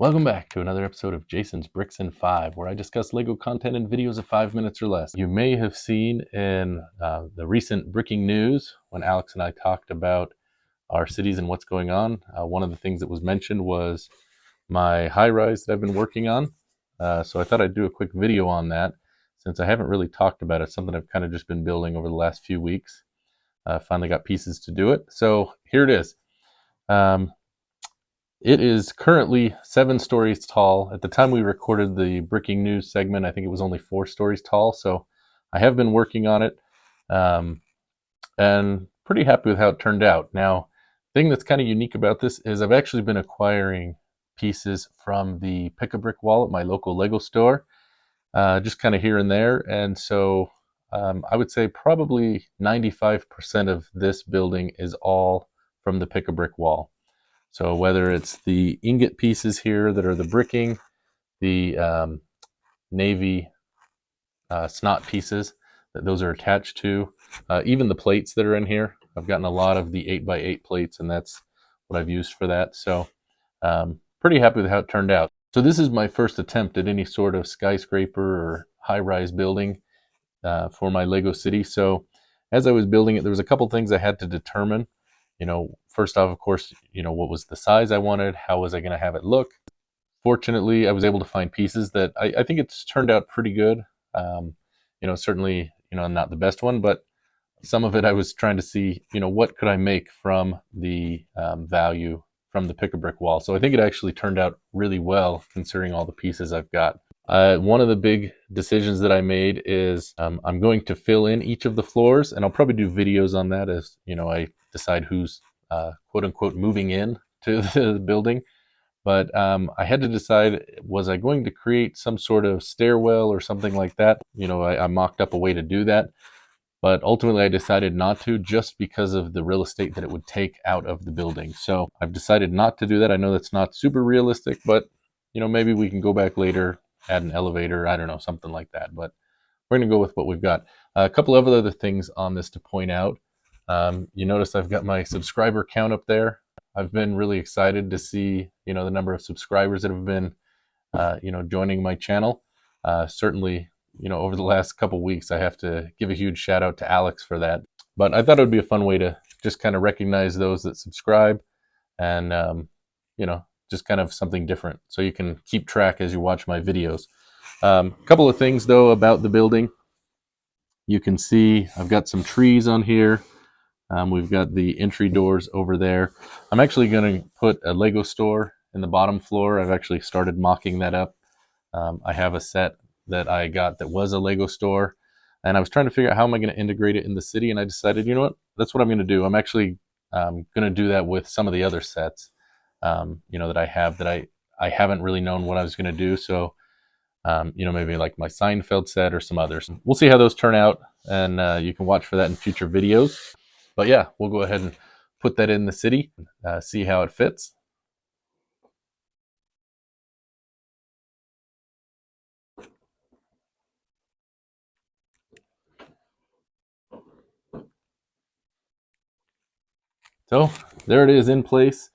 Welcome back to another episode of Jason's Bricks in 5, where I discuss LEGO content in videos of 5 minutes or less. You may have seen in the recent breaking news when Alex and I talked about our cities and what's going on. One of the things that was mentioned was my high-rise that I've been working on. So I thought I'd do a quick video on that, since I haven't really talked about it. Something I've kind of just been building over the last few weeks. Finally got pieces to do it. So here it is. It is currently 7 stories tall. At the time we recorded the breaking news segment, I think it was only 4 stories tall. So I have been working on it and pretty happy with how it turned out. Now, the thing that's kind of unique about this is I've actually been acquiring pieces from the Pick-a-Brick wall at my local LEGO store, just kind of here and there. And so I would say probably 95% of this building is all from the Pick-a-Brick wall. So whether it's the ingot pieces here that are the bricking, the navy snot pieces that those are attached to, even the plates that are in here. I've gotten a lot of the 8x8 plates, and that's what I've used for that. So pretty happy with how it turned out. So this is my first attempt at any sort of skyscraper or high-rise building for my LEGO city. So as I was building it, there was a couple things I had to determine. First off, of course, what was the size I wanted? How was I going to have it look? Fortunately, I was able to find pieces that I think it's turned out pretty good. Certainly, not the best one, but some of it I was trying to see, what could I make from the value from the Pick-a-Brick wall. So I think it actually turned out really well considering all the pieces I've got. One of the big decisions that I made is I'm going to fill in each of the floors, and I'll probably do videos on that as I decide who's quote unquote moving in to the building. But I had to decide, was I going to create some sort of stairwell or something like that? I mocked up a way to do that, but ultimately I decided not to, just because of the real estate that it would take out of the building. So I've decided not to do that. I know that's not super realistic, but maybe we can go back later, add an elevator, I don't know, something like that. But we're going to go with what we've got. A couple of other things on this to point out. You notice I've got my subscriber count up there. I've been really excited to see, the number of subscribers that have been, joining my channel. Certainly, over the last couple weeks, I have to give a huge shout out to Alex for that. But I thought it would be a fun way to just kind of recognize those that subscribe and, just kind of something different so you can keep track as you watch my videos. A couple of things, though, about the building. You can see I've got some trees on here. We've got the entry doors over there. I'm actually going to put a LEGO store in the bottom floor. I've actually started mocking that up. I have a set that I got that was a LEGO store, and I was trying to figure out how am I going to integrate it in the city, and I decided, that's what I'm going to do. I'm actually going to do that with some of the other sets, that I have that I haven't really known what I was going to do. So, maybe like my Seinfeld set or some others. We'll see how those turn out, and you can watch for that in future videos. But yeah, we'll go ahead and put that in the city, see how it fits. So there it is in place.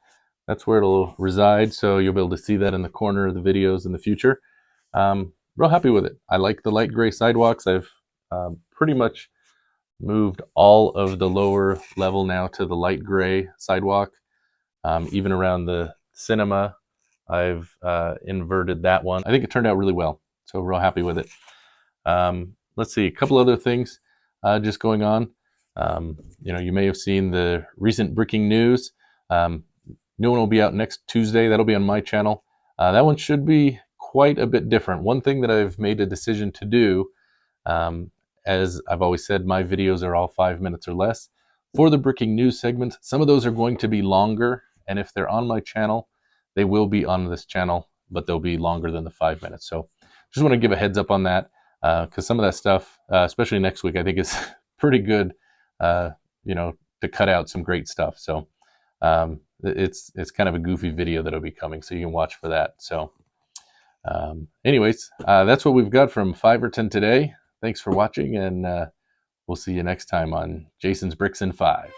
That's where it'll reside. So you'll be able to see that in the corner of the videos in the future. Real happy with it. I like the light gray sidewalks. I've pretty much moved all of the lower level now to the light gray sidewalk. Even around the cinema, I've inverted that one. I think it turned out really well, so real happy with it. Let's see, a couple other things just going on. You may have seen the recent breaking news. New one will be out next Tuesday. That'll be on my channel. That one should be quite a bit different. One thing that I've made a decision to do, as I've always said, my videos are all 5 minutes or less. For the breaking news segments, some of those are going to be longer, and if they're on my channel, they will be on this channel, but they'll be longer than the 5 minutes. So just want to give a heads up on that, because some of that stuff, especially next week, I think is pretty good, to cut out some great stuff. So it's kind of a goofy video that'll be coming, so you can watch for that. So anyways, that's what we've got from 5 or 10 today. Thanks for watching, and we'll see you next time on Jason's Bricks in 5.